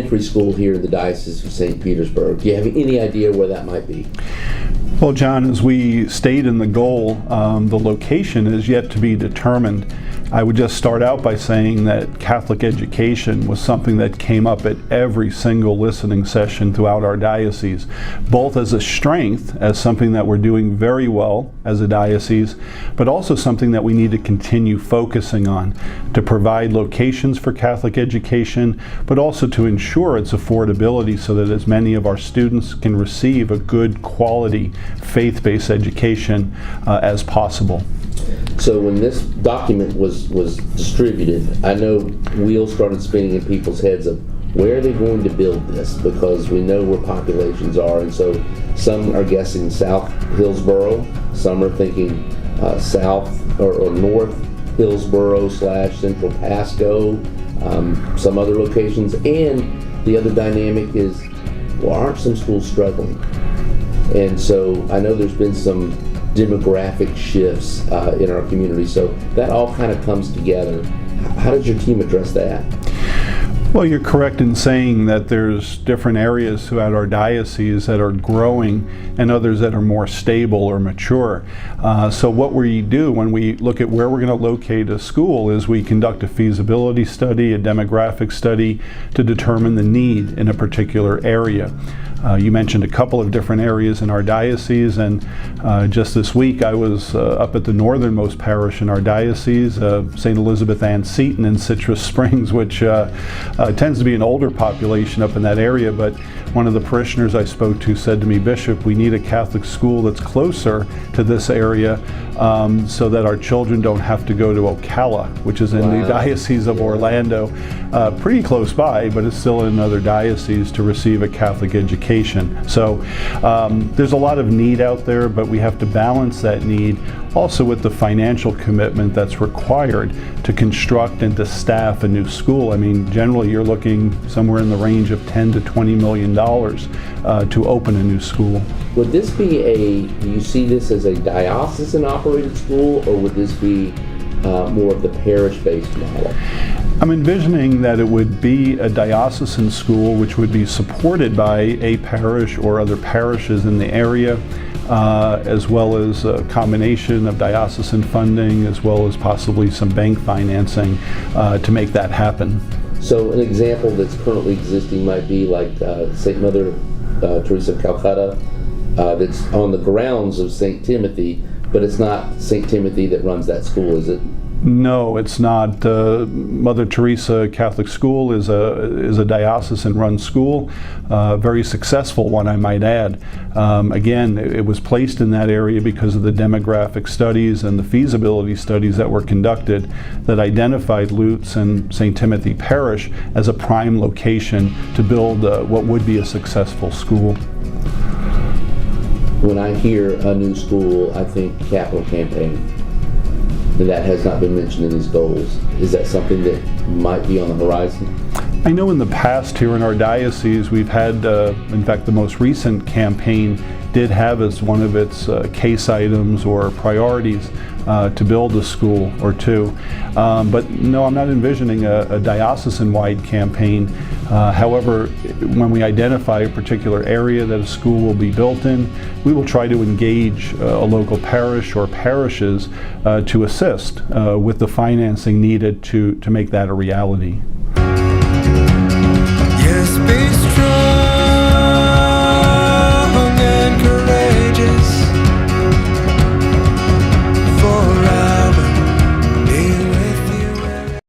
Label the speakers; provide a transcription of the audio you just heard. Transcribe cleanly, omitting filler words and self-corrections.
Speaker 1: elementary school here in the Diocese of St. Petersburg. Do you have any idea where that might be?
Speaker 2: Well, John, as we state in the goal, the location is yet to be determined. I would just start out by saying that Catholic education was something that came up at every single listening session throughout our diocese, both as a strength, as something that we're doing very well as a diocese, but also something that we need to continue focusing on to provide locations for Catholic education, but also to ensure its affordability so that as many of our students can receive a good quality faith-based education as possible.
Speaker 1: So when this document was distributed, I know wheels started spinning in people's heads of where are they going to build this, because we know where populations are, and so some are guessing South Hillsborough, some are thinking South or North Hillsborough / Central Pasco, some other locations, and the other dynamic is, well, aren't some schools struggling? And so I know there's been some demographic shifts in our community, so that all kind of comes together. How does your team address that?
Speaker 2: Well, you're correct in saying that there's different areas throughout our diocese that are growing and others that are more stable or mature. So what we do when we look at where we're going to locate a school is we conduct a feasibility study, a demographic study to determine the need in a particular area. You mentioned a couple of different areas in our diocese, and just this week I was up at the northernmost parish in our diocese, St. Elizabeth Ann Seton in Citrus Springs, which tends to be an older population up in that area, but one of the parishioners I spoke to said to me, "Bishop, we need a Catholic school that's closer to this area so that our children don't have to go to Ocala," which is in the Diocese of Orlando, pretty close by, but it's still in another diocese, to receive a Catholic education. So there's a lot of need out there, but we have to balance that need also with the financial commitment that's required to construct and to staff a new school. I mean, generally you're looking somewhere in the range of $10 to $20 million to open a new school.
Speaker 1: Would this be do you see this as a diocesan operated school, or would this be more of the parish-based model?
Speaker 2: I'm envisioning that it would be a diocesan school which would be supported by a parish or other parishes in the area, as well as a combination of diocesan funding as well as possibly some bank financing to make that happen.
Speaker 1: So an example that's currently existing might be like St. Mother Teresa of Calcutta, that's on the grounds of St. Timothy, but it's not St. Timothy that runs that school, is it?
Speaker 2: No, it's not. Mother Teresa Catholic School is a diocesan-run school, very successful one, I might add. Again, it was placed in that area because of the demographic studies and the feasibility studies that were conducted that identified Lutz and St. Timothy Parish as a prime location to build what would be a successful school.
Speaker 1: When I hear a new school, I think capital campaign. And that has not been mentioned in these goals. Is that something that might be on the horizon?
Speaker 2: I know in the past here in our diocese we've had, in fact the most recent campaign did have as one of its case items or priorities to build a school or two. But no, I'm not envisioning a diocesan-wide campaign. However, when we identify a particular area that a school will be built in, we will try to engage a local parish or parishes to assist with the financing needed to make that a reality.